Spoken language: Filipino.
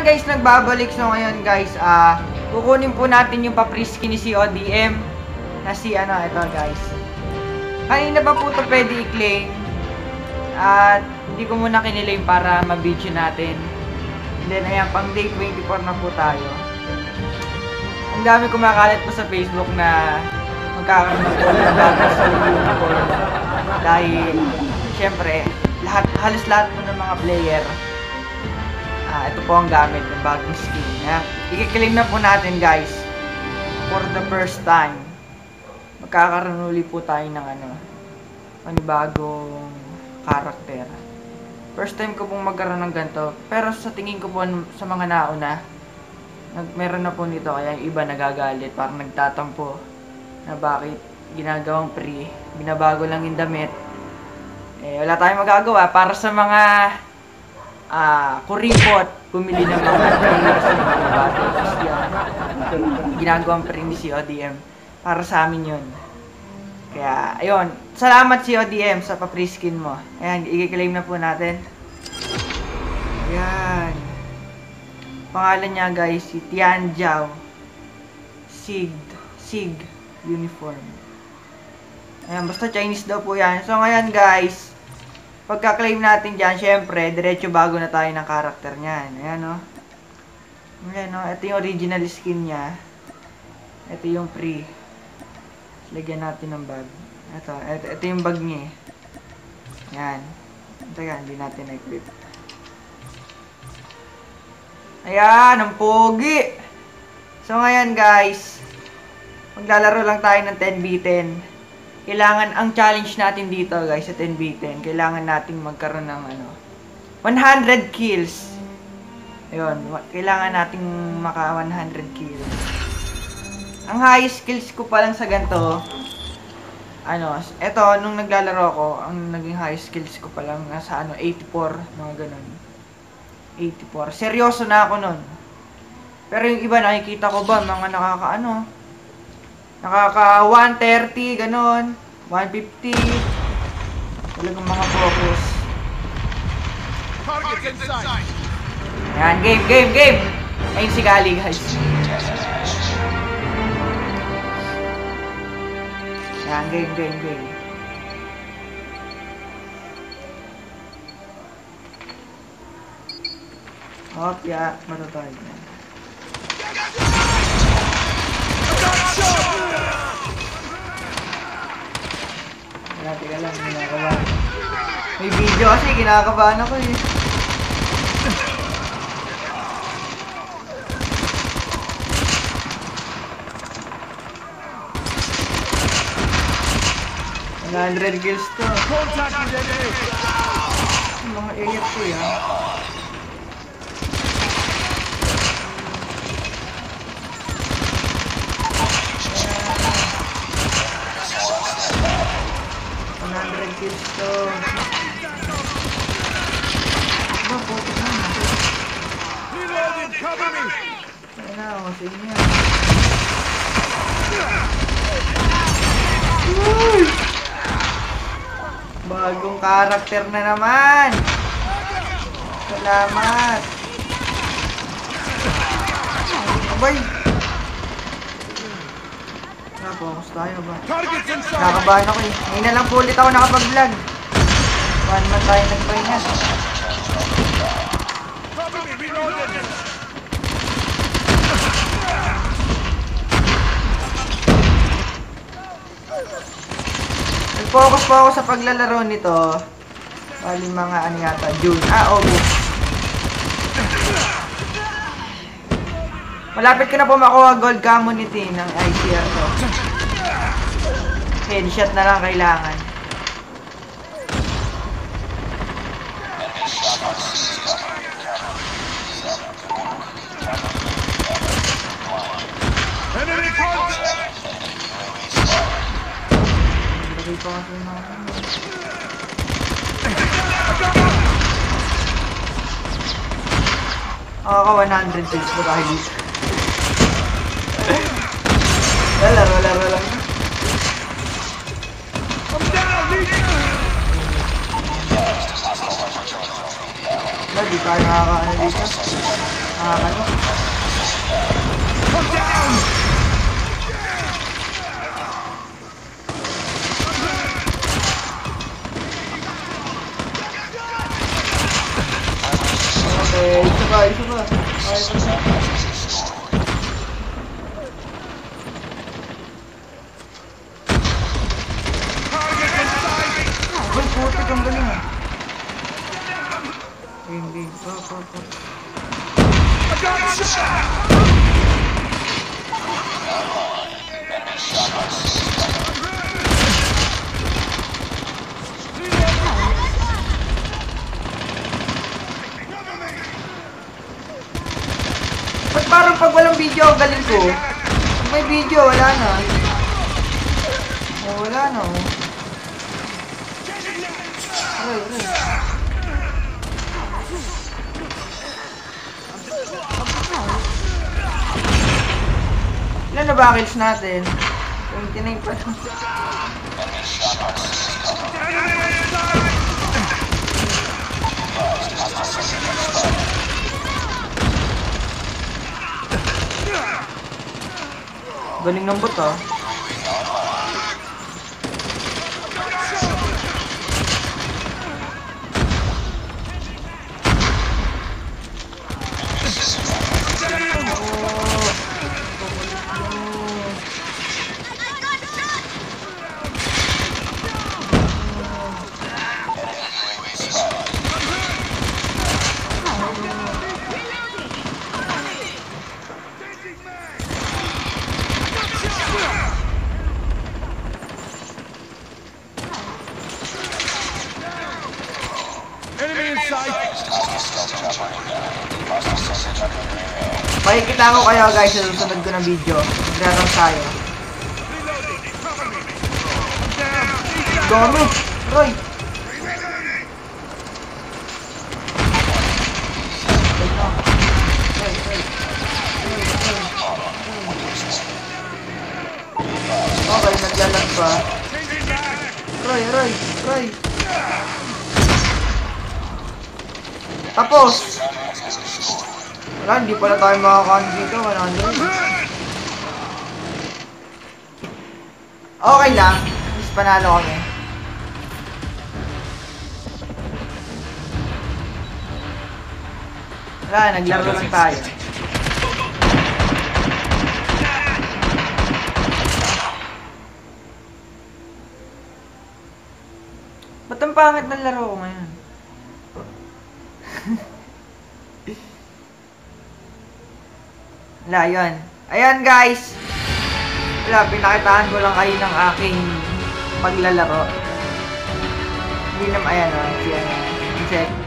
guys, nagbabalik. So ngayon guys, kukunin po natin yung pa-pre-skin ni CODM na si ito guys. Kanina pa po ito pwede i-claim. At hindi ko muna kinilaim para ma-video natin. And then ayan, pang day 24 na po tayo. Ang dami kumakalat po sa Facebook na magkakaroon ng bagay sa uniform. Dahil syempre, halos lahat po ng mga player, ito po ang gamit ng bagong skin. I-claim na po natin guys. For the first time, magkakaroon ulit po tayo ng panibagong karakter. First time ko pong magkaroon ng ganito. Pero sa tingin ko po sa mga nauna, meron na po nito. Kaya yung iba nagagalit, parang nagtatampo na bakit ginagawang pre, binabago lang yung damit. Wala tayong magagawa. Para sa mga kuripot, bumili ng mga players ng mga battles yan. Ginagawang pre ni CODM. Para sa amin yun. Kaya, ayun. Salamat CODM sa pa-pre-skin mo. Ayan, i-claim na po natin. Ayan. Pangalan niya guys, si Tianjiao Sig Uniform. Ayan, basta Chinese daw po yan. So, ngayon guys, pagka-claim natin dyan, syempre, diretso bago na tayo ng karakter niyan. Ayan, o. Ayan, o. Ito yung original skin niya. Ito yung pre. Lagyan natin ng bag. Ito yung bag niya. Ayan. Teka, hindi natin na-equip. Ayan, ang pogi! So, ngayon guys, maglalaro lang tayo ng 10v10. Kailangan, ang challenge natin dito guys, sa 10v10, kailangan nating magkaroon ng 100 kills. Ayun, kailangan nating maka 100 kills. Ang highest skills ko pa lang sa ganito, eto, nung naglalaro ko, ang naging highest skills ko pa lang nasa 84, mga ganun. 84. Seryoso na ako nun. Pero yung iba, nakikita ko ba, mga nakaka 130, ganun, 150. Talagang mga focus. Ayan, game! Ayun si Gali, guys. Ayan, game. Hop, matutay. Teka lang, kinakabahan. May video kasi, kinakabahan ako eh. $100 kills to. Mga AF ko yan. Kills to. Reloading, cover me. Ayun na, kasi niya. Bagong karakter na naman. Salamat. Abay. Focus tayo ba? Nakakabahan ako eh. Ngayon na lang po ulit ako nakapag-vlog. 1 month tayo nag-try na. Nag-focus po ako sa paglalaro nito. Bali mga yata, June. August. Malapit ko na po makuha gold community ng ICR ko. Headshot na lang kailangan. Ako 100 kills po tayo dito. Laro lang. Di tayo nakakaano dito. Ano? Come down! Okay, isa pa. Okay, Target in sight! Uy, putik ang galing ah. Hindi. Pa. I got shot! Ba't parang pag walang video ang galing ko? Pag may video, wala na. Oh, wala na oh. Aray. Ilan na ba kills natin? 29 pa lang. Galing ng bot ah. Enemy in sight! Pakikita ko kayo guys sa susunod ko ng video. Maglalaro tayo. Dami! Roy! Okay, naglalag pa. Roy! Tapos! Wala, hindi pala tayo makakaano dito. 100. Okay lang. Mas panalo kami. Wala, naglaro lang tayo. Ba't ang pangit ng laro ko ngayon? Wala, yun. Ayan guys. Wala, pinakitaan ko lang kayo ng aking paglalaro. Hindi naman, ayan o. Check.